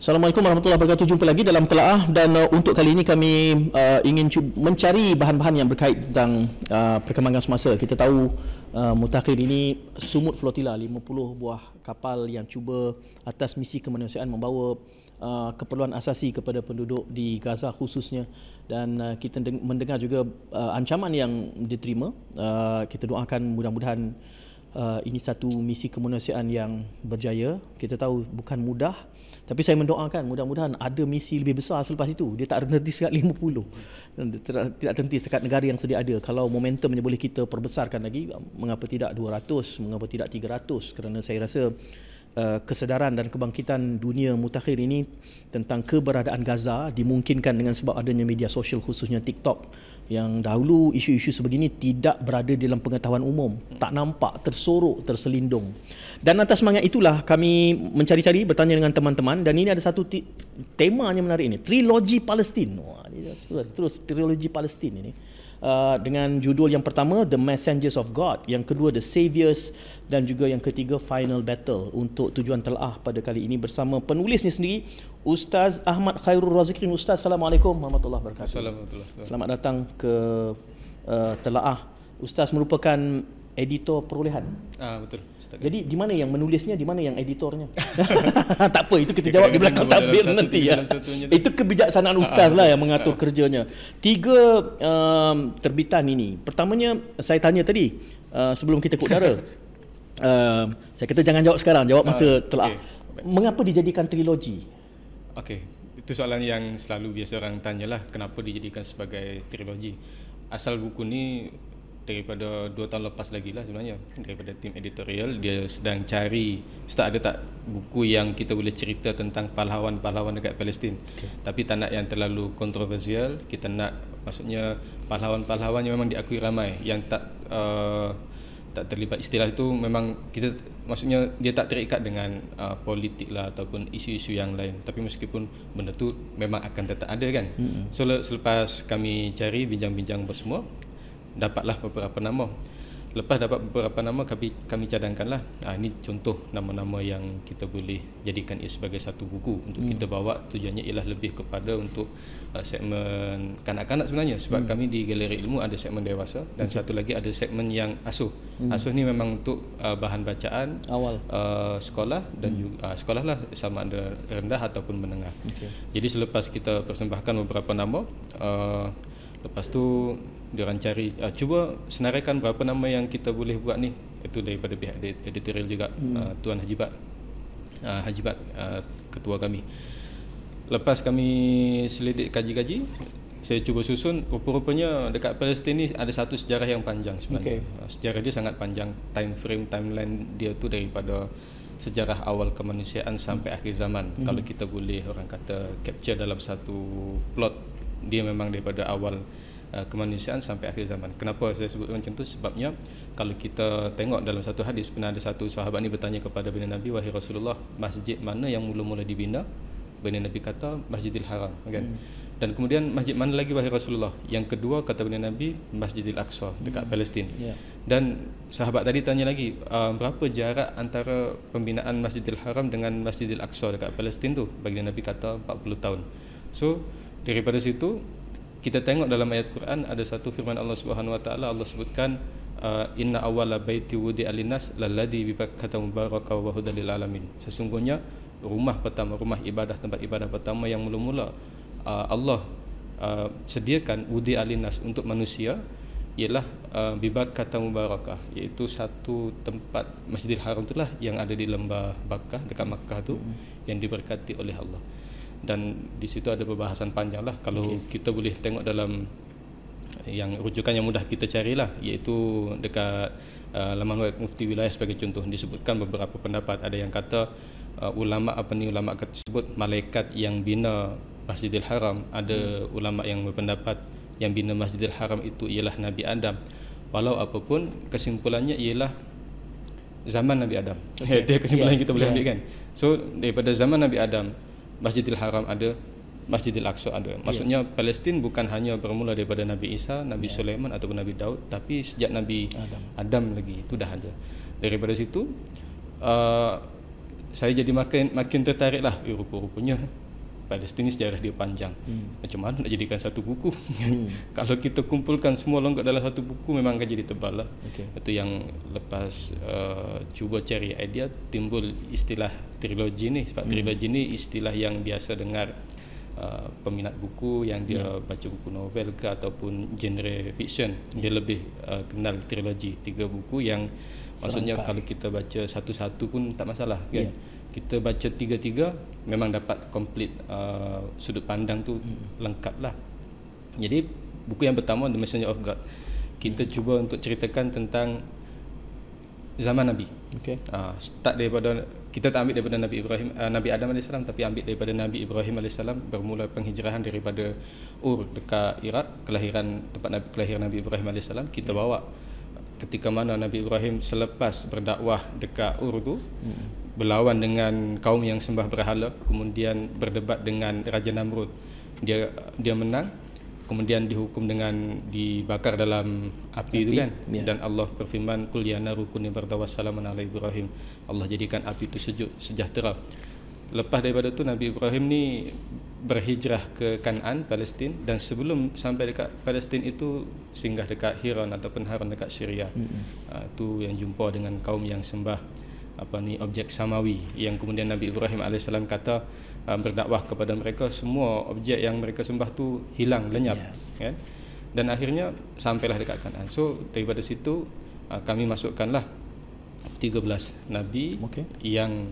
Assalamualaikum warahmatullahi wabarakatuh. Jumpa lagi dalam Telaah, dan untuk kali ini kami ingin mencari bahan-bahan yang berkait tentang perkembangan semasa. Kita tahu mutakhir ini sumut flotila 50 buah kapal yang cuba atas misi kemanusiaan membawa keperluan asasi kepada penduduk di Gaza khususnya, dan kita mendengar juga ancaman yang diterima. Kita doakan mudah-mudahan ini satu misi kemanusiaan yang berjaya. Kita tahu bukan mudah, tapi saya mendoakan mudah-mudahan ada misi lebih besar selepas itu. Dia tak berhenti sekat 50, tidak terhenti sekat negara yang sedia ada. Kalau momentumnya boleh kita perbesarkan lagi, mengapa tidak 200, mengapa tidak 300? Kerana saya rasa kesedaran dan kebangkitan dunia mutakhir ini tentang keberadaan Gaza dimungkinkan dengan sebab adanya media sosial, khususnya TikTok, yang dahulu isu-isu sebegini tidak berada dalam pengetahuan umum, tak nampak, tersorok, terselindung. Dan atas semangat itulah kami mencari-cari, bertanya dengan teman-teman, dan ini ada satu tema yang menarik ini, trilogi Palestin. Wah, terus trilogi Palestin ini. Dengan judul yang pertama The Messengers of God, yang kedua The Saviors, dan juga yang ketiga Final Battle. Untuk tujuan telaah pada kali ini bersama penulisnya sendiri, Ustaz Ahmad Khairul Razikin. Ustaz, Assalamualaikum warahmatullahi wabarakatuh. Assalamualaikum. Selamat datang ke telaah. Ustaz merupakan editor perolehan. Betul. Jadi di mana yang menulisnya, di mana yang editornya? Tak apa, itu kita jawab di belakang tabir nanti ya. Itu kebijaksanaan ustaz lah yang mengatur kerjanya. 3 terbitan ini. Pertamanya saya tanya tadi sebelum kita ke udara. Saya kata jangan jawab sekarang, jawab masa telaah. Mengapa dijadikan trilogi? Okey, itu soalan yang selalu biasa orang tanyalah, kenapa dijadikan sebagai trilogi. Asal buku ni daripada 2 tahun lepas lagi lah sebenarnya, daripada tim editorial. Dia sedang cari ada tak buku yang kita boleh cerita tentang pahlawan-pahlawan dekat Palestin, tapi tak nak yang terlalu kontroversial. Kita nak, maksudnya pahlawan-pahlawan yang memang diakui ramai, yang tak terlibat, istilah itu memang kita, maksudnya dia tak terikat dengan politik lah ataupun isu-isu yang lain, tapi meskipun benda tu memang akan tetap ada kan. So selepas kami cari, bincang-bincang bersama, dapatlah beberapa nama. Lepas dapat beberapa nama, kami cadangkanlah ini contoh nama-nama yang kita boleh jadikan ia sebagai satu buku untuk kita bawa. Tujuannya ialah lebih kepada untuk segmen kanak-kanak sebenarnya, sebab kami di Galeri Ilmu ada segmen dewasa, dan satu lagi ada segmen yang asuh. Asuh ni memang untuk bahan bacaan awal sekolah, dan juga sekolah lah, sama ada rendah ataupun menengah. Jadi selepas kita persembahkan beberapa nama, lepas tu diorang cari, cuba senaraikan berapa nama yang kita boleh buat ni. Itu daripada pihak editorial juga, Tuan Hajibat, ketua kami. Lepas kami selidik, kaji-kaji, saya cuba susun. Rupa-rupanya dekat Palestin ni ada satu sejarah yang panjang sebenarnya. Sejarah dia sangat panjang. Timeline dia tu daripada sejarah awal kemanusiaan sampai akhir zaman. Kalau kita boleh, orang kata, capture dalam satu plot, dia memang daripada awal kemanusiaan sampai akhir zaman. Kenapa saya sebut macam tu? Sebabnya kalau kita tengok dalam satu hadis, pernah ada satu sahabat ni bertanya kepada baginda Nabi, wahai Rasulullah, masjid mana yang mula-mula dibina? Baginda Nabi kata Masjidil Haram, kan? Dan kemudian masjid mana lagi wahai Rasulullah? Yang kedua kata baginda Nabi, Masjidil Aqsa dekat Palestin. Dan sahabat tadi tanya lagi, berapa jarak antara pembinaan Masjidil Haram dengan Masjidil Aqsa dekat Palestin tu? Baginda Nabi kata 40 tahun. So daripada situ kita tengok dalam ayat Quran ada satu firman Allah Subhanahu Wa Taala. Allah sebutkan inna awwala baiti wudi'a linnas lalladzi bi Bakkah mubarakah wa hudan lil alamin. Sesungguhnya rumah pertama, rumah ibadah, tempat ibadah pertama yang mula-mula Allah sediakan wudi'a linnas untuk manusia ialah bi Bakkah mubarakah, iaitu satu tempat, Masjidil Haram itulah yang ada di lembah Bakkah dekat Makkah tu, yang diberkati oleh Allah. Dan di situ ada perbahasan panjang lah. Kalau kita boleh tengok dalam yang rujukan yang mudah kita carilah, iaitu dekat laman web Mufti Wilayah sebagai contoh, disebutkan beberapa pendapat. Ada yang kata ulama tersebut malaikat yang bina Masjidil Haram. Ada ulama yang berpendapat yang bina Masjidil Haram itu ialah Nabi Adam. Walau apapun, kesimpulannya ialah zaman Nabi Adam. Itu kesimpulan yang kita boleh ambil kan. So daripada zaman Nabi Adam, Masjidil Haram ada, Masjidil Aqsa ada. Maksudnya Palestin bukan hanya bermula daripada Nabi Isa, Nabi Sulaiman ataupun Nabi Daud, tapi sejak Nabi Adam lagi itu dah ada. Daripada situ saya jadi makin tertarik lah. Rupa-rupanya Palestin ni sejarah dia panjang. Macam mana nak jadikan satu buku? Kalau kita kumpulkan semua longgak dalam satu buku memang akan jadi tebal lah. Itu yang lepas cuba cari idea, timbul istilah trilogi ni. Sebab trilogi ni istilah yang biasa dengar peminat buku yang dia baca buku novel ke ataupun genre fiction. Dia lebih kenal trilogi, 3 buku yang maksudnya kalau kita baca satu-satu pun tak masalah kan. Kita baca 3-3 memang dapat komplit sudut pandang tu lengkap lah. Jadi buku yang pertama The Messenger of God, kita cuba untuk ceritakan tentang zaman Nabi. Start daripada, kita tak ambil daripada Nabi Ibrahim, Nabi Adam AS, tapi ambil daripada Nabi Ibrahim AS. Bermula penghijrahan daripada Ur dekat Iraq, tempat kelahiran Nabi Ibrahim AS. Kita bawa ketika mana Nabi Ibrahim selepas berdakwah dekat Ur tu, berlawan dengan kaum yang sembah berhala, kemudian berdebat dengan Raja Namrud. Dia menang, kemudian dihukum dengan dibakar dalam api itu kan. Dan Allah berfirman, qul ya naru kuni bardan wa salaman ala Ibrahim. Allah jadikan api itu sejuk, sejahtera. Lepas daripada tu Nabi Ibrahim ni berhijrah ke Kanaan, Palestin, dan sebelum sampai dekat Palestin itu singgah dekat Hiran ataupun Haran dekat Syria. Tu yang jumpa dengan kaum yang sembah objek samawi, yang kemudian Nabi Ibrahim AS kata berdakwah kepada mereka, semua objek yang mereka sembah tu hilang, lenyap kan? Dan akhirnya sampailah dekat Kanaan. So daripada situ kami masukkanlah 13 Nabi yang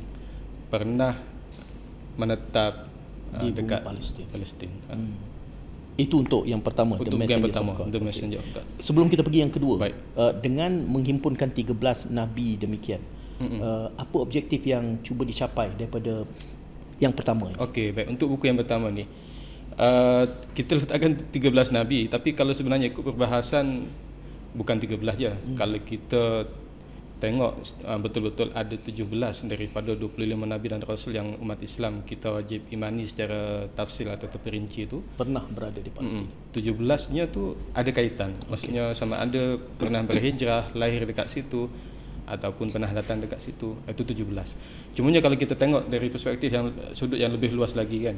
pernah menetap di dekat Palestin. Itu untuk yang pertama, The Messenger of God. Sebelum kita pergi yang kedua, dengan menghimpunkan 13 Nabi demikian, apa objektif yang cuba dicapai daripada yang pertama? Okey, baik. Untuk buku yang pertama ni, kita letakkan 13 Nabi, tapi kalau sebenarnya ikut perbahasan bukan 13 je. Kalau kita tengok betul-betul ada 17 daripada 25 Nabi dan Rasul yang umat Islam kita wajib imani secara tafsil atau terperinci tu pernah berada di Palestin. 17-nya tu ada kaitan. Maksudnya sama ada pernah berhijrah, lahir dekat situ, ataupun pernah datang dekat situ. Itu 17. Cumanya kalau kita tengok dari perspektif yang sudut yang lebih luas lagi kan,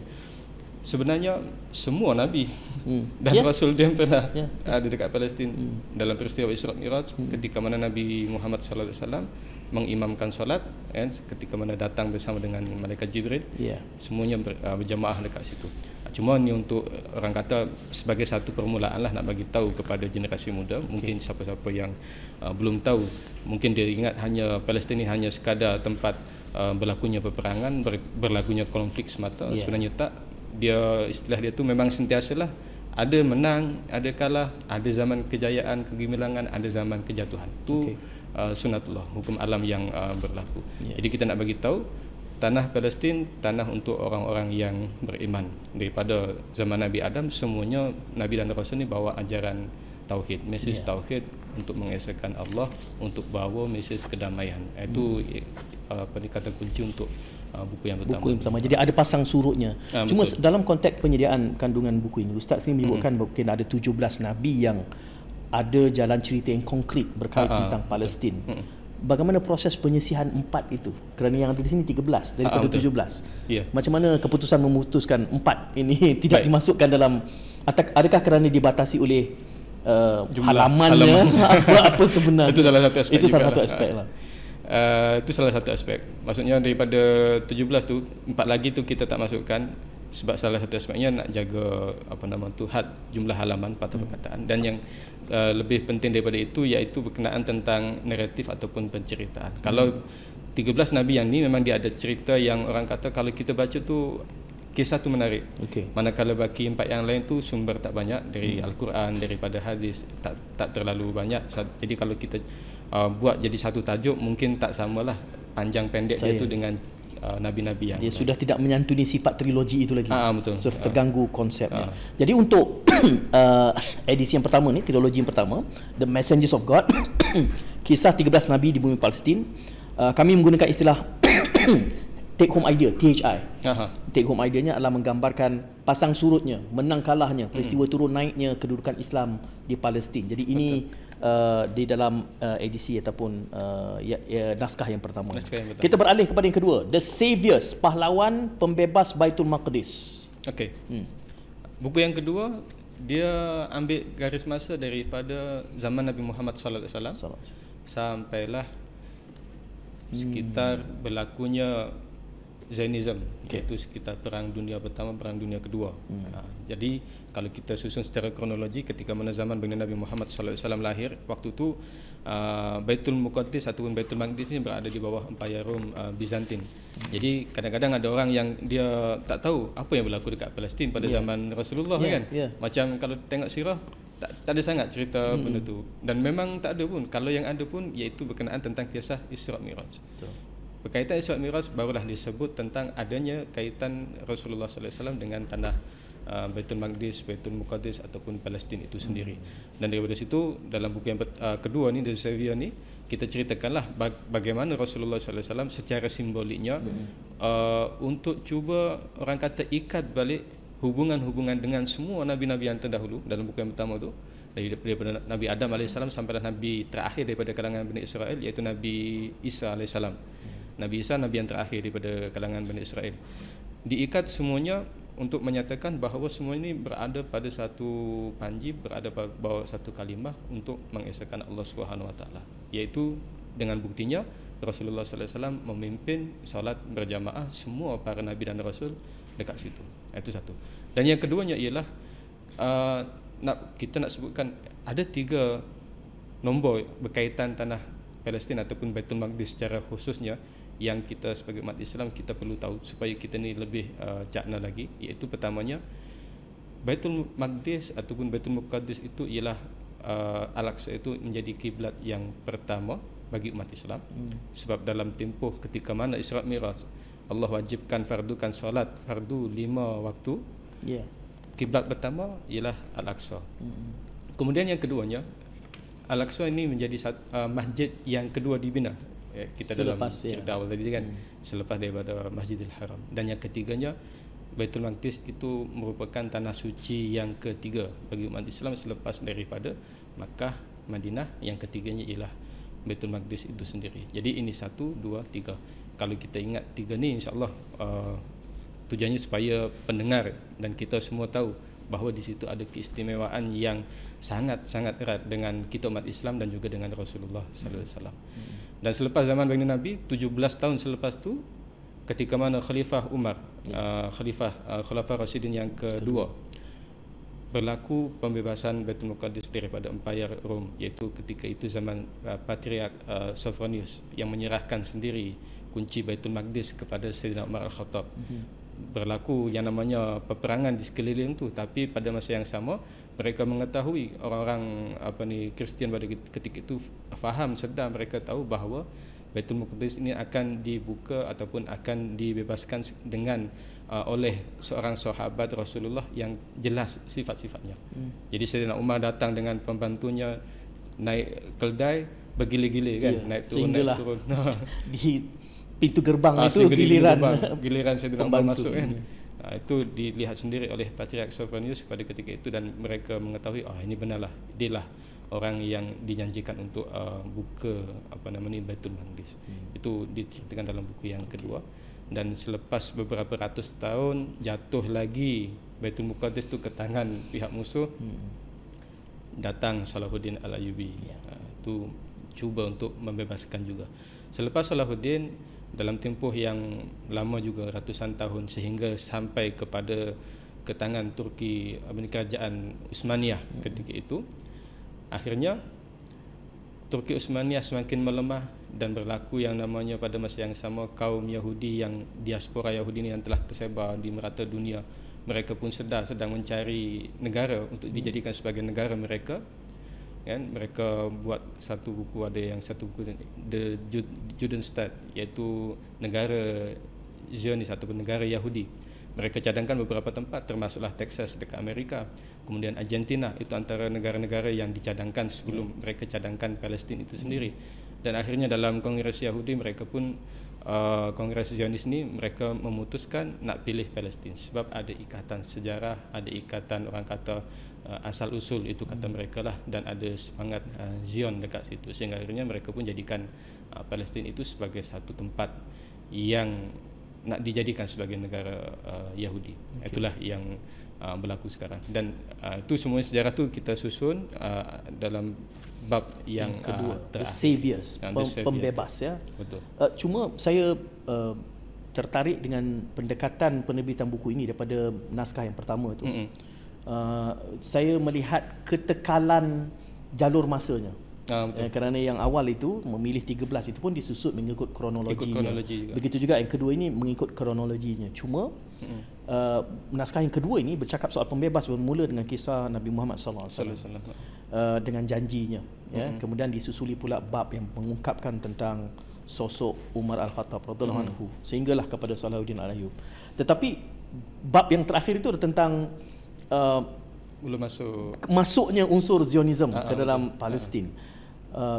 sebenarnya semua Nabi dan Rasul dia pernah ada dekat Palestin. Dalam peristiwa Isra' Miraj, ketika mana Nabi Muhammad sallallahu alaihi wasallam mengimamkan solat kan, ketika mana datang bersama dengan malaikat Jibril, semuanya berjamaah dekat situ. Cuma ni untuk orang kata sebagai satu permulaan lah, nak bagi tahu kepada generasi muda. Mungkin siapa-siapa yang belum tahu, mungkin dia ingat hanya Palestin ni hanya sekadar tempat berlakunya peperangan, berlakunya konflik semata. Sebenarnya tak. Dia istilah dia tu memang sentiasalah ada menang, ada kalah, ada zaman kejayaan, kegemilangan, ada zaman kejatuhan. Tu sunatullah, hukum alam yang berlaku. Jadi kita nak bagi tahu tanah Palestin, tanah untuk orang-orang yang beriman. Daripada zaman Nabi Adam, semuanya Nabi dan Rasul ni bawa ajaran tauhid, mesej tauhid untuk mengesahkan Allah, untuk bawa mesej kedamaian. Itu kata kunci untuk buku yang pertama. Jadi ada pasang surutnya. Cuma betul. Dalam konteks penyediaan kandungan buku ini, Ustaz sini menyebutkan mungkin ada 17 Nabi yang ada jalan cerita yang konkret berkait tentang Palestin. Bagaimana proses penyisihan 4 itu? Kerana yang ada di sini 13 daripada 17. Macam mana keputusan memutuskan 4 ini tidak dimasukkan dalam, adakah kerana dibatasi oleh halamannya apa sebenarnya? Itu salah satu aspek. Itu salah satu aspek lah. Itu salah satu aspek. Maksudnya daripada 17 tu, 4 lagi tu kita tak masukkan sebab salah satu aspeknya nak jaga jumlah halaman patah perkataan. Dan yang lebih penting daripada itu iaitu berkenaan tentang naratif ataupun penceritaan. Kalau 13 Nabi yang ni memang dia ada cerita yang orang kata kalau kita baca tu kisah tu menarik. Manakala baki 4 yang lain tu sumber tak banyak dari Al-Quran, daripada hadis tak terlalu banyak. Jadi kalau kita buat jadi satu tajuk mungkin tak samalah panjang pendek dia tu dengan Nabi-Nabi yang dia sudah tidak menyantuni sifat trilogi itu lagi. Betul. Sudah terganggu konsepnya. Jadi untuk edisi yang pertama ni, trilogi yang pertama, The Messengers of God, kisah 13 Nabi di bumi Palestin, kami menggunakan istilah take home idea, THI. Take home idea-nya adalah menggambarkan pasang surutnya, menang kalahnya, peristiwa turun naiknya kedudukan Islam di Palestin. Jadi ini di dalam edisi ataupun naskah yang pertama. Kita beralih kepada yang kedua, The Saviors, pahlawan pembebas Baitul Maqdis. Okey. Buku yang kedua dia ambil garis masa daripada zaman Nabi Muhammad sallallahu alaihi wasallam sampailah sekitar berlakunya Zionism, iaitu sekitar Perang Dunia Pertama, Perang Dunia Kedua. Jadi kalau kita susun secara kronologi, ketika mana zaman baginda Nabi Muhammad sallallahu alaihi wasallam lahir, waktu itu Baitul Muqaddis ataupun Baitul Maqdis ini berada di bawah Empayar Rom Bizantin. Jadi kadang-kadang ada orang yang dia tak tahu apa yang berlaku dekat Palestin pada zaman Rasulullah kan. Macam kalau tengok sirah tak ada sangat cerita benda tu, dan memang tak ada pun. Kalau yang ada pun iaitu berkenaan tentang kisah Isra Mi'raj. Berkaitan Isra Mi'raj barulah disebut tentang adanya kaitan Rasulullah sallallahu alaihi wasallam dengan tanah Baitul Maqdis, Baitul Muqaddis ataupun Palestin itu sendiri. Dan daripada situ dalam buku yang kedua ni, The Savior ni, kita ceritakanlah bagaimana Rasulullah sallallahu alaihi wasallam secara simboliknya untuk cuba orang kata ikat balik hubungan-hubungan dengan semua nabi-nabi yang terdahulu. Dalam buku yang pertama tu, daripada Nabi Adam AS sampai Nabi terakhir daripada kalangan Bani Israel, iaitu Nabi Isa AS. Nabi Isa, Nabi yang terakhir daripada kalangan Bani Israel. Diikat semuanya untuk menyatakan bahawa semua ini berada pada satu panji, berada pada bawah satu kalimah untuk mengesahkan Allah Subhanahu Wa Taala. Iaitu dengan buktinya Rasulullah sallallahu alaihi wasallam memimpin salat berjamaah semua para nabi dan rasul dekat situ. Itu satu. Dan yang keduanya ialah kita nak sebutkan ada 3 nombor berkaitan tanah Palestin ataupun Baitul Maqdis secara khususnya yang kita sebagai umat Islam kita perlu tahu supaya kita ni lebih cakna lagi. Iaitu pertamanya, Baitul Maqdis ataupun Baitul Muqaddis itu ialah Al-Aqsa itu menjadi kiblat yang pertama bagi umat Islam. Sebab dalam tempoh ketika mana Isra Mi'raj, Allah wajibkan fardukan solat fardu 5 waktu. Kiblat pertama ialah Al-Aqsa. Kemudian yang keduanya, Al-Aqsa ini menjadi masjid yang kedua dibina. Kita selepas, dalam cerita awal tadi kan, selepas daripada Masjidil Haram. Dan yang ketiganya, Baitul Maqdis itu merupakan tanah suci yang ketiga bagi umat Islam selepas daripada Makkah, Madinah. Yang ketiganya ialah Baitul Maqdis itu sendiri. Jadi ini 1, 2, 3. Kalau kita ingat 3 ni, insya-Allah tujuannya supaya pendengar dan kita semua tahu bahawa di situ ada keistimewaan yang sangat-sangat erat dengan kita umat Islam dan juga dengan Rasulullah sallallahu alaihi wasallam. Dan selepas zaman baginda Nabi, 17 tahun selepas tu, ketika mana Khalifah Umar, Khalifah Rasyidin yang kedua, berlaku pembebasan Baitul Muqaddis daripada Empayar Rom, iaitu ketika itu zaman Patriark Sophronius yang menyerahkan sendiri kunci Baitul Maqdis kepada Sayyidina Umar Al-Khattab. Berlaku yang namanya peperangan di sekeliling tu, tapi pada masa yang sama mereka mengetahui, orang-orang Kristian pada ketika itu faham, sedar, mereka tahu bahawa Baitul Muqaddis ini akan dibuka ataupun akan dibebaskan dengan oleh seorang sahabat Rasulullah yang jelas sifat-sifatnya. Jadi Sayyidina Umar datang dengan pembantunya naik keldai bergile-gile kan, naik turun di pintu gerbang itu giliran Sayyidina Umar masuk kan. Itu dilihat sendiri oleh Patriark Sophronius pada ketika itu, dan mereka mengetahui ini benarlah dialah orang yang dijanjikan untuk buka Baitul Maqdis. Itu diceritakan dalam buku yang kedua. Dan selepas beberapa ratus tahun jatuh lagi Baitul Muqaddis itu ke tangan pihak musuh, datang Salahuddin Al-Ayyubi. Itu cuba untuk membebaskan juga. Selepas Salahuddin, dalam tempoh yang lama juga, ratusan tahun, sehingga sampai kepada ke tangan Turki, kerajaan Utsmaniyah ketika itu, akhirnya Turki Utsmaniyah semakin melemah dan berlaku yang namanya pada masa yang sama kaum Yahudi yang diaspora Yahudi ini yang telah tersebar di merata dunia, mereka pun sedang mencari negara untuk dijadikan sebagai negara mereka. Kan, mereka buat satu buku, ada yang satu buku The Judenstaat, iaitu negara Zionis ataupun negara Yahudi. Mereka cadangkan beberapa tempat, termasuklah Texas dekat Amerika, kemudian Argentina, itu antara negara-negara yang dicadangkan sebelum mereka cadangkan Palestin itu sendiri. Dan akhirnya dalam Kongres Yahudi mereka pun Kongres Zionis ni mereka memutuskan nak pilih Palestin sebab ada ikatan sejarah, ada ikatan orang kata asal usul itu kata mereka lah, dan ada semangat Zion dekat situ, sehingga akhirnya mereka pun jadikan Palestin itu sebagai satu tempat yang nak dijadikan sebagai negara Yahudi. Itulah yang berlaku sekarang, dan itu semua sejarah tu kita susun dalam bab yang kedua, The terakhir. Saviors, pembebas ya. Betul. Cuma saya tertarik dengan pendekatan penerbitan buku ini daripada naskah yang pertama tu. Saya melihat ketekalan jalur masanya. Kerana yang awal itu memilih 13 itu pun disusut mengikut kronologinya. Begitu juga yang kedua ini mengikut kronologinya. Cuma naskah yang kedua ini bercakap soal pembebas, bermula dengan kisah Nabi Muhammad SAW dengan janjinya, ya. Kemudian disusuli pula bab yang mengungkapkan tentang sosok Umar Al-Khattab radhiyallahu anhu sehinggalah kepada Salahuddin Al-Ayyub. Tetapi bab yang terakhir itu tentang belum masuknya unsur Zionism ke dalam Palestin.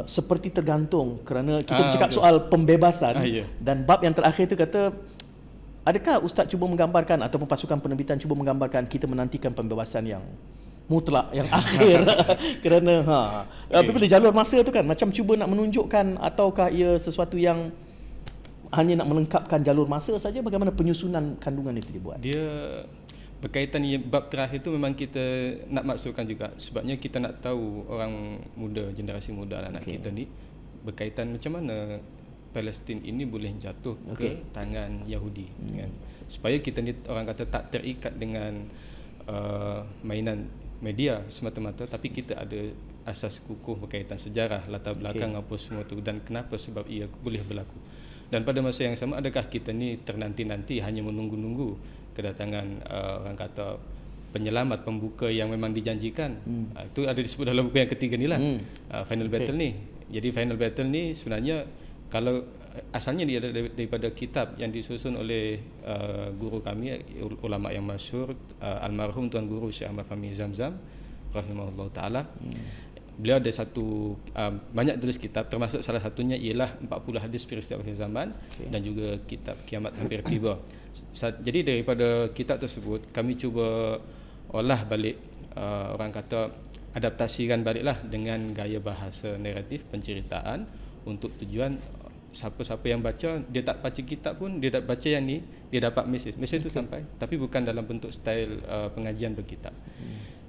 Seperti tergantung, kerana kita bercakap soal pembebasan, dan bab yang terakhir itu kata, adakah Ustaz cuba menggambarkan ataupun pasukan penerbitan cuba menggambarkan kita menantikan pembebasan yang mutlak, yang akhir kerana bila jalur masa itu kan macam cuba nak menunjukkan, ataukah ia sesuatu yang hanya nak melengkapkan jalur masa saja? Bagaimana penyusunan kandungan itu dibuat? Dia berkaitan bab terakhir itu memang kita nak masukkan juga, sebabnya kita nak tahu orang muda, generasi muda anak kita ni berkaitan macam mana Palestin ini boleh jatuh ke tangan Yahudi, kan? Supaya kita ni orang kata tak terikat dengan mainan media semata-mata, tapi kita ada asas kukuh berkaitan sejarah, latar belakang apa semua tu, dan kenapa sebab ia boleh berlaku. Dan pada masa yang sama, adakah kita ni ternanti-nanti hanya menunggu-nunggu kedatangan orang kata penyelamat, pembuka yang memang dijanjikan? Itu ada disebut dalam buku yang ketiga ni lah, Final Battle ni. Jadi Final Battle ni sebenarnya kalau asalnya dia daripada kitab yang disusun oleh guru kami, ulama yang masyhur, almarhum Tuan Guru Syekh Ahmad Fahmi Zamzam rahimahullah taala. Beliau ada satu banyak tulis kitab, termasuk salah satunya ialah 40 hadis peristiwa akhir zaman, dan juga kitab Kiamat Hampir Tiba. Jadi daripada kitab tersebut kami cuba olah balik, orang kata adaptasikan baliklah dengan gaya bahasa naratif penceritaan, untuk tujuan siapa-siapa yang baca, dia tak baca kitab pun dia dapat baca yang ni, dia dapat mesej tu sampai, tapi bukan dalam bentuk style pengajian berkitab.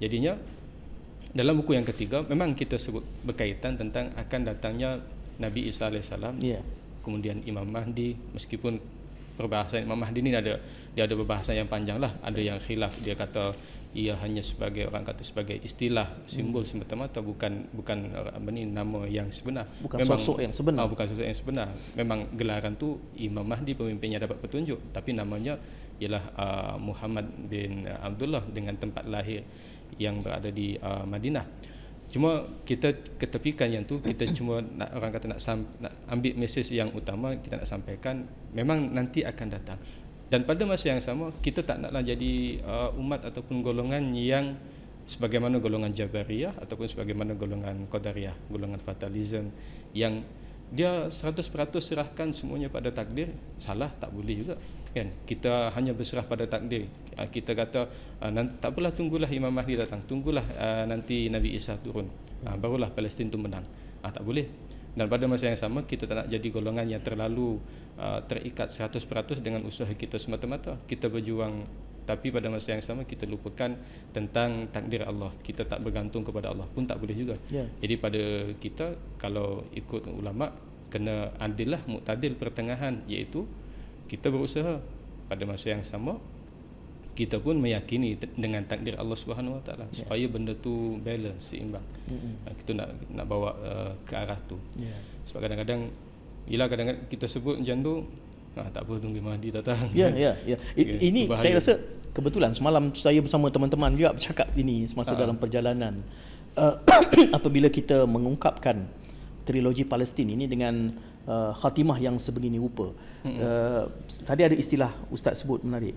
Jadinya dalam buku yang ketiga memang kita sebut berkaitan tentang akan datangnya Nabi Isa AS, kemudian Imam Mahdi. Meskipun perbahasan Imam Mahdi ni dia ada perbahasan yang panjang lah, ada yang khilaf, dia kata ia hanya sebagai orang kata sebagai istilah, simbol semata-mata, bukan nama yang sebenar, memang sosok yang sebenar. Bukan sosok yang sebenar. Memang gelaran tu Imam Mahdi, pemimpinnya dapat petunjuk, tapi namanya ialah Muhammad bin Abdullah dengan tempat lahir yang berada di Madinah. Cuma kita ketepikan yang tu, kita cuma nak, orang kata nak ambil mesej yang utama, kita nak sampaikan memang nanti akan datang. Dan pada masa yang sama kita tak naklah jadi umat ataupun golongan yang sebagaimana golongan Jabariyah ataupun sebagaimana golongan Qadariyah, golongan fatalism yang dia 100% serahkan semuanya pada takdir. Salah, tak boleh juga, kan? Kita hanya berserah pada takdir. Kita kata tak apalah, tunggulah Imam Mahdi datang, tunggulah nanti Nabi Isa turun, barulah Palestin tu menang. Tak boleh. Dan pada masa yang sama kita tak nak jadi golongan yang terlalu terikat 100% dengan usaha kita semata-mata. Kita berjuang, tapi pada masa yang sama kita lupakan tentang takdir Allah. Kita tak bergantung kepada Allah pun tak boleh juga. Jadi pada kita, kalau ikut ulama, kena adil lah, muktadil, pertengahan, iaitu kita berusaha pada masa yang sama kita pun meyakini dengan takdir Allah Subhanahu Wa Taala, supaya benda tu balance, seimbang. Kita nak bawa ke arah tu. Sebab kadang-kadang kita sebut macam tu, tak apa, tunggu Mahdi datang. Ini saya rasa kebetulan semalam saya bersama teman-teman juga bercakap ini semasa dalam perjalanan. Apabila kita mengungkapkan trilogi Palestin ini dengan khatimah yang sebegini rupa, tadi ada istilah Ustaz sebut menarik,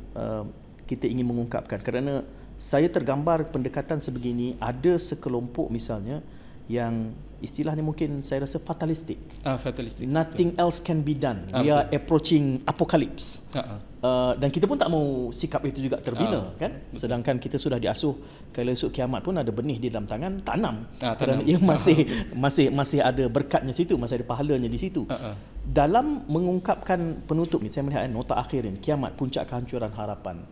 kita ingin mengungkapkan, kerana saya tergambar pendekatan sebegini, ada sekelompok misalnya yang istilahnya mungkin saya rasa fatalistik. Fatalistik. Nothing else can be done. We are approaching apocalypse. Dan kita pun tak mau sikap itu juga terbina, kan? Sedangkan kita sudah diasuh kalau esok kiamat pun ada benih di dalam tangan, tanam. Kerana ia masih ada berkatnya situ, masih ada pahalanya di situ. Dalam mengungkapkan penutup ni, saya melihat nota akhir ni, kiamat, puncak kehancuran harapan.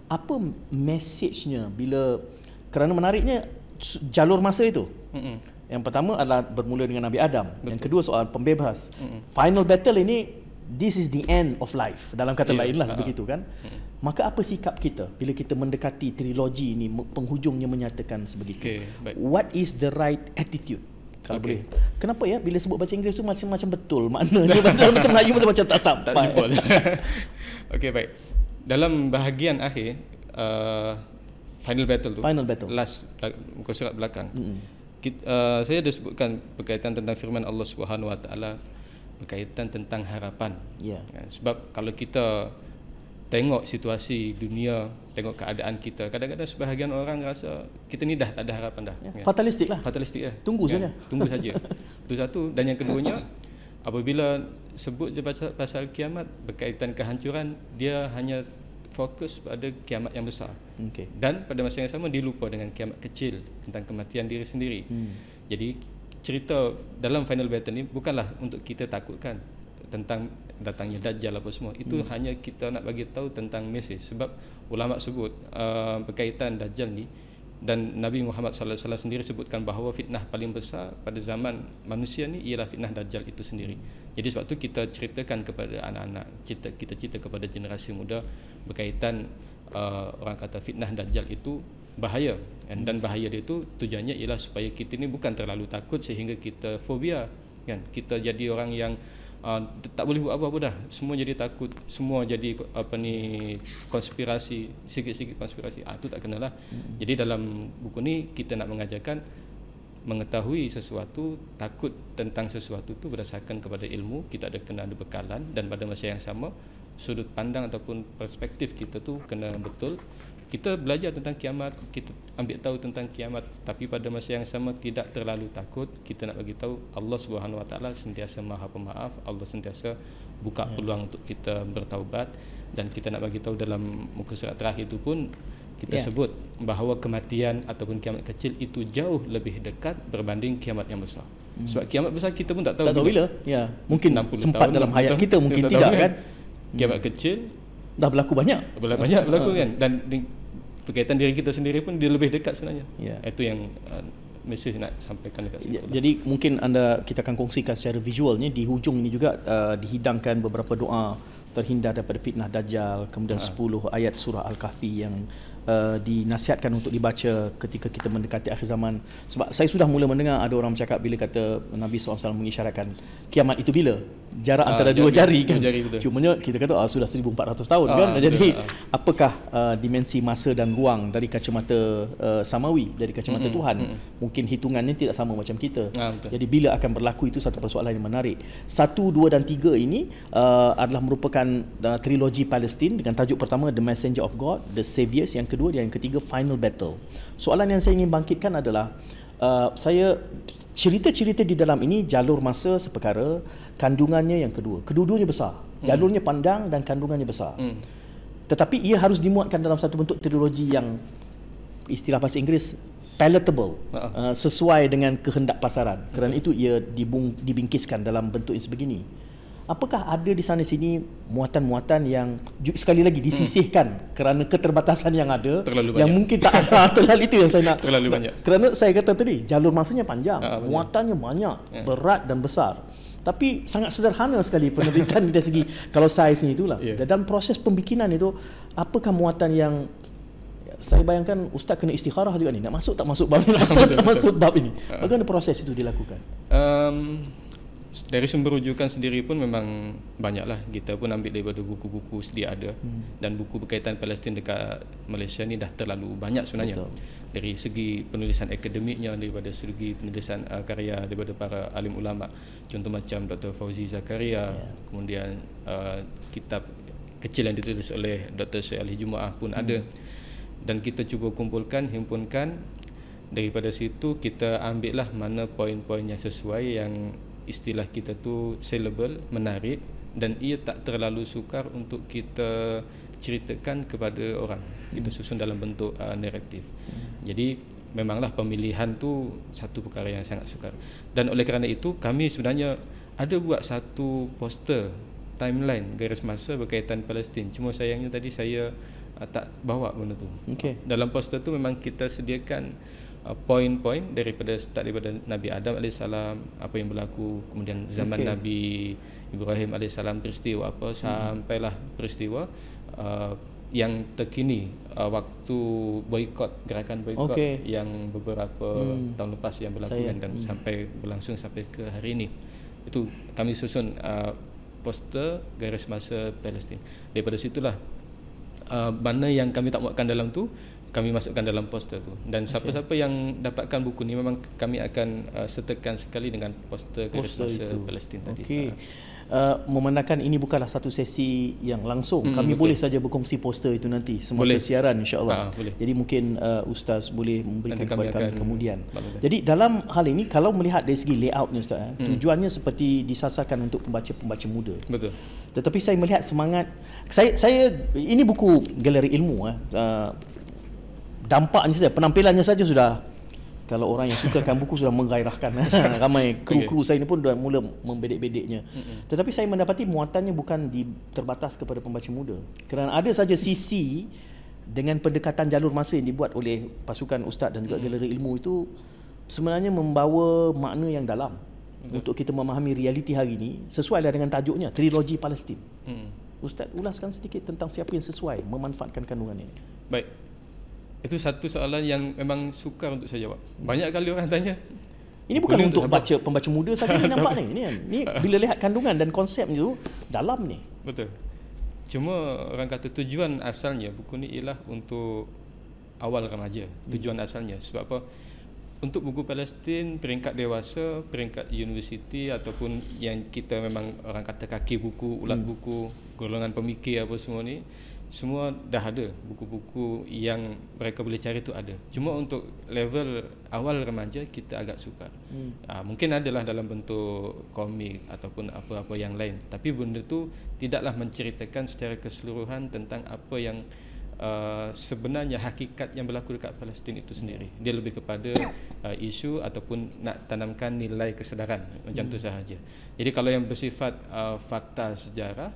Apa mesejnya bila, kerana menariknya jalur masa itu. Yang pertama adalah bermula dengan Nabi Adam. Betul. Yang kedua soal pembebas. Final battle ini, this is the end of life. Dalam kata lain lah, begitu kan. Maka apa sikap kita bila kita mendekati trilogi ini, penghujungnya menyatakan sebegitu? What is the right attitude? Kalau boleh. Kenapa ya bila sebut bahasa Inggeris tu macam-macam betul maknanya, bahasa Melayu macam tak sampai. Tak jumpa. Okey, baik. Dalam bahagian akhir final battle tu, last muka surat belakang, saya ada sebutkan berkaitan tentang firman Allah Subhanahu Wa Taala berkaitan tentang harapan. Sebab kalau kita tengok situasi dunia, tengok keadaan kita, kadang-kadang sebahagian orang rasa kita ni dah tak ada harapan dah. Fatalistik lah. Tunggu saja. Tunggu saja. Itu satu. Dan yang keduanya, apabila sebut je pasal kiamat berkaitan kehancuran, dia hanya fokus pada kiamat yang besar. Dan pada masa yang sama dilupa dengan kiamat kecil tentang kematian diri sendiri. Jadi cerita dalam final battle ni bukanlah untuk kita takutkan tentang datangnya Dajjal apa semua. Itu hanya kita nak bagi tahu tentang mesej. Sebab ulama sebut berkaitan Dajjal ni, dan Nabi Muhammad sallallahu alaihi wasallam sendiri sebutkan bahawa fitnah paling besar pada zaman manusia ni ialah fitnah Dajjal itu sendiri. Jadi sebab tu kita ceritakan kepada anak-anak, kita cerita kepada generasi muda berkaitan orang kata fitnah Dajjal itu bahaya, dan bahaya dia itu tujuannya ialah supaya kita ni bukan terlalu takut sehingga kita fobia, kan? Kita jadi orang yang tak boleh buat apa-apa dah, semua jadi takut, semua jadi konspirasi, sikit-sikit konspirasi. Itu tak kenalah. Jadi dalam buku ni kita nak mengajarkan mengetahui sesuatu, takut tentang sesuatu tu berdasarkan kepada ilmu, kita ada bekalan, dan pada masa yang sama sudut pandang ataupun perspektif kita tu kena betul. Kita belajar tentang kiamat, kita ambil tahu tentang kiamat, tapi pada masa yang sama tidak terlalu takut. Kita nak bagi tahu Allah Subhanahu Wa Taala sentiasa Maha Pemaaf, Allah sentiasa buka peluang untuk kita bertaubat, dan kita nak bagi tahu dalam muka surat terakhir itu pun kita sebut bahawa kematian ataupun kiamat kecil itu jauh lebih dekat berbanding kiamat yang besar. Sebab kiamat besar kita pun tak tahu bila. Mungkin sempat dalam hayat kita, mungkin tidak kan. Kiamat kecil dah berlaku banyak kan, dan berkaitan diri kita sendiri pun dia lebih dekat sebenarnya. Itu yang mesej nak sampaikan dekat situ. Jadi mungkin kita akan kongsikan secara visualnya di hujung ini juga dihidangkan beberapa doa terhindar daripada fitnah Dajjal, kemudian 10 ayat surah Al-Kahfi yang dinasihatkan untuk dibaca ketika kita mendekati akhir zaman. Sebab saya sudah mula mendengar ada orang bercakap bila kata Nabi SAW mengisyaratkan kiamat itu bila? Jarak antara dua jari kan. Cumanya kita kata sudah 1400 tahun kan. Jadi apakah dimensi masa dan ruang dari kacamata samawi, dari kacamata Tuhan? Mungkin hitungannya tidak sama macam kita. Jadi bila akan berlaku itu satu persoalan yang menarik. 1, 2 dan 3 ini adalah merupakan trilogi Palestin dengan tajuk pertama The Messenger of God, The Saviors, yang kedua dan yang ketiga Final Battle. Soalan yang saya ingin bangkitkan adalah saya cerita-cerita di dalam ini jalur masa seperkara, kandungannya yang kedua. Kedua-duanya besar. Jalurnya pandang dan kandungannya besar. Tetapi ia harus dimuatkan dalam satu bentuk trilogi yang istilah bahasa Inggeris palatable, sesuai dengan kehendak pasaran. Kerana itu ia dibingkiskan dalam bentuk yang sebegini. Apakah ada di sana sini muatan-muatan yang sekali lagi disisihkan kerana keterbatasan yang ada, yang mungkin tak ada terlalu itu yang saya nak terlalu banyak. Kerana saya kata tadi jalur masanya panjang, muatannya banyak, berat dan besar. Tapi sangat sederhana sekali penerbitan dari segi kalau saiz ni itulah. Dan proses pembikinan itu, apakah muatan yang saya bayangkan Ustaz kena istikharah juga ni, nak masuk tak masuk bab ni, tak masuk bab ini. Bagaimana proses itu dilakukan? Dari sumber rujukan sendiri pun memang banyaklah. Kita pun ambil daripada buku-buku sedia ada, dan buku berkaitan Palestin dekat Malaysia ni dah terlalu banyak sebenarnya. Dari segi penulisan akademiknya, daripada segi penulisan karya daripada para alim ulama, contoh macam Dr. Fauzi Zakaria, kemudian kitab kecil yang ditulis oleh Dr. Syekh Ali Jumaah pun ada. Dan kita cuba kumpulkan, himpunkan, Daripada situ kita ambil lah mana poin-poin yang sesuai, yang istilah kita tu sellable, menarik, dan ia tak terlalu sukar untuk kita ceritakan kepada orang. Kita susun dalam bentuk naratif. Jadi memanglah pemilihan tu satu perkara yang sangat sukar. Dan oleh kerana itu kami sebenarnya ada buat satu poster timeline garis masa berkaitan Palestin. Cuma sayangnya tadi saya tak bawa benda tu. Dalam poster tu memang kita sediakan poin-poin daripada Nabi Adam AS, apa yang berlaku, kemudian zaman Nabi Ibrahim AS, peristiwa apa, sampailah peristiwa yang terkini, waktu gerakan boikot yang beberapa tahun lepas yang berlaku dan sampai berlangsung sampai ke hari ini. Itu kami susun poster garis masa Palestin. Daripada situlah mana yang kami tak muatkan dalam tu kami masukkan dalam poster tu, dan siapa-siapa yang dapatkan buku ni memang kami akan sertakan sekali dengan poster garis masa Palestin tadi. Memandangkan ini bukanlah satu sesi yang langsung, kami boleh saja berkongsi poster itu nanti semasa siaran, insya-Allah. Jadi mungkin Ustaz boleh memberikan kepada kami kemudian. Jadi dalam hal ini, kalau melihat dari segi layoutnya Ustaz, tujuannya seperti disasarkan untuk pembaca-pembaca muda. Betul. Tetapi saya melihat semangat saya ini buku galeri ilmu, dampaknya saja, penampilannya saja sudah, kalau orang yang sukakan buku sudah menggairahkan. Ramai kru-kru saya ni pun dah mula membedek-bedeknya. Tetapi saya mendapati muatannya bukan terbatas kepada pembaca muda, kerana ada saja sisi dengan pendekatan jalur masa yang dibuat oleh pasukan ustaz dan juga galeri ilmu itu sebenarnya membawa makna yang dalam untuk kita memahami realiti hari ini, sesuai dengan tajuknya, Trilogi Palestin. Ustaz, ulaskan sedikit tentang siapa yang sesuai memanfaatkan kandungan ini. Baik. Itu satu soalan yang memang sukar untuk saya jawab. Banyak kali orang tanya. Ini bukan untuk pembaca muda saja ni nampak ni. Ni bila lihat kandungan dan konsep itu dalam ni. Betul. Cuma orang kata tujuan asalnya buku ni ialah untuk awal remaja. Tujuan asalnya sebab apa? Untuk buku Palestin peringkat dewasa, peringkat universiti ataupun yang kita memang orang kata kaki buku, ulat buku, golongan pemikir apa semua ni, semua dah ada. Buku-buku yang mereka boleh cari tu ada. Cuma untuk level awal remaja kita agak sukar. Mungkin adalah dalam bentuk komik ataupun apa-apa yang lain, tapi benda tu tidaklah menceritakan secara keseluruhan tentang apa yang sebenarnya hakikat yang berlaku dekat Palestin itu sendiri. Dia lebih kepada isu ataupun nak tanamkan nilai kesedaran, macam tu sahaja. Jadi kalau yang bersifat fakta sejarah,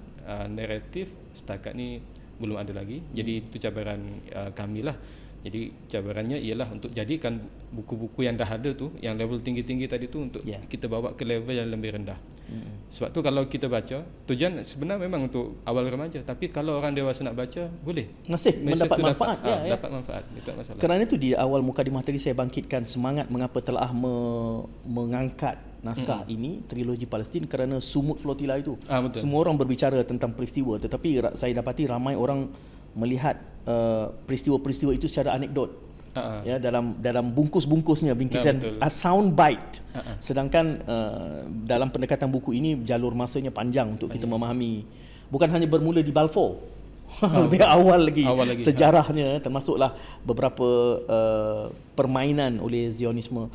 naratif, setakat ni belum ada lagi. Jadi itu cabaran kami lah. Jadi cabarannya ialah untuk jadikan buku-buku yang dah ada tu, yang level tinggi-tinggi tadi tu, untuk kita bawa ke level yang lebih rendah. Sebab tu kalau kita baca, tujuan sebenarnya memang untuk awal remaja, tapi kalau orang dewasa nak baca, boleh. Masih mendapat manfaat. Dapat manfaat, tak masalah. Kerana itu di awal mukadimah tadi saya bangkitkan semangat mengapa telah mengangkat naskah ini, Trilogi Palestin, kerana sumut flotila itu. Semua orang berbicara tentang peristiwa, tetapi saya dapati ramai orang melihat peristiwa-peristiwa itu secara anekdot. Ya, dalam bungkus-bungkusnya, bingkisan sound bite. Sedangkan dalam pendekatan buku ini jalur masanya panjang untuk kita memahami. Bukan hanya bermula di Balfour, lebih awal lagi sejarahnya, termasuklah beberapa permainan oleh Zionisme.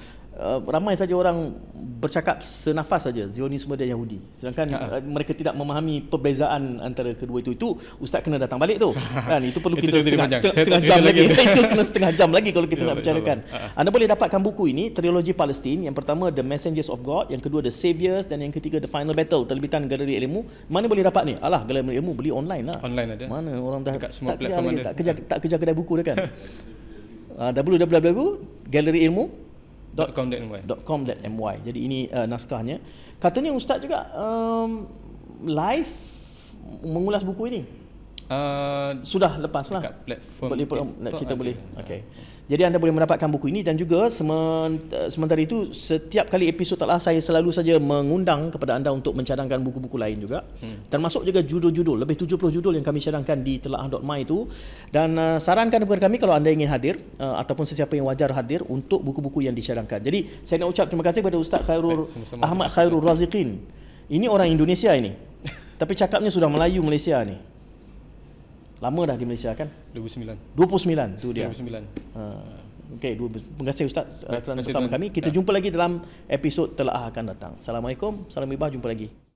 Ramai saja orang bercakap senafas saja Zionisme dan Yahudi, sedangkan mereka tidak memahami perbezaan antara kedua itu. Itu Ustaz kena datang balik tu kan, itu perlu kita setengah jam lagi. Itu kena setengah jam lagi kalau kita nak bicarakan. Anda boleh dapatkan buku ini, Trilogi Palestin. Yang pertama The Messengers of God, yang kedua The Saviors, dan yang ketiga The Final Battle, terbitan Galeri Ilmu. Mana boleh dapat ni? Alah, Galeri Ilmu beli online lah. Online ada. Mana orang dah dekat semua platform ada. Tak kerja kedai buku dah kan. www.galeriilmu .com.my. Jadi ini naskahnya. Katanya Ustaz juga live mengulas buku ini. Sudah lepas lah. Dekat platform kita boleh. Okey. Jadi anda boleh mendapatkan buku ini, dan juga sementara itu setiap kali episod telah saya selalu saja mengundang kepada anda untuk mencadangkan buku-buku lain juga. Termasuk juga judul-judul, lebih 70 judul yang kami cadangkan di telaah.my itu. Dan sarankan kepada kami kalau anda ingin hadir ataupun sesiapa yang wajar hadir untuk buku-buku yang dicadangkan. Jadi saya nak ucap terima kasih kepada Ustaz Ahmad Khairul Raziqin. Ini orang Indonesia ini, tapi cakapnya sudah Melayu Malaysia ni. Lama dah di Malaysia kan? 29 tu dia. 2009. Okey, terima kasih Ustaz kerana Terima kasih, bersama Tuan. kami. Kita jumpa lagi dalam episod telaah akan datang. Assalamualaikum, salam ibah, jumpa lagi.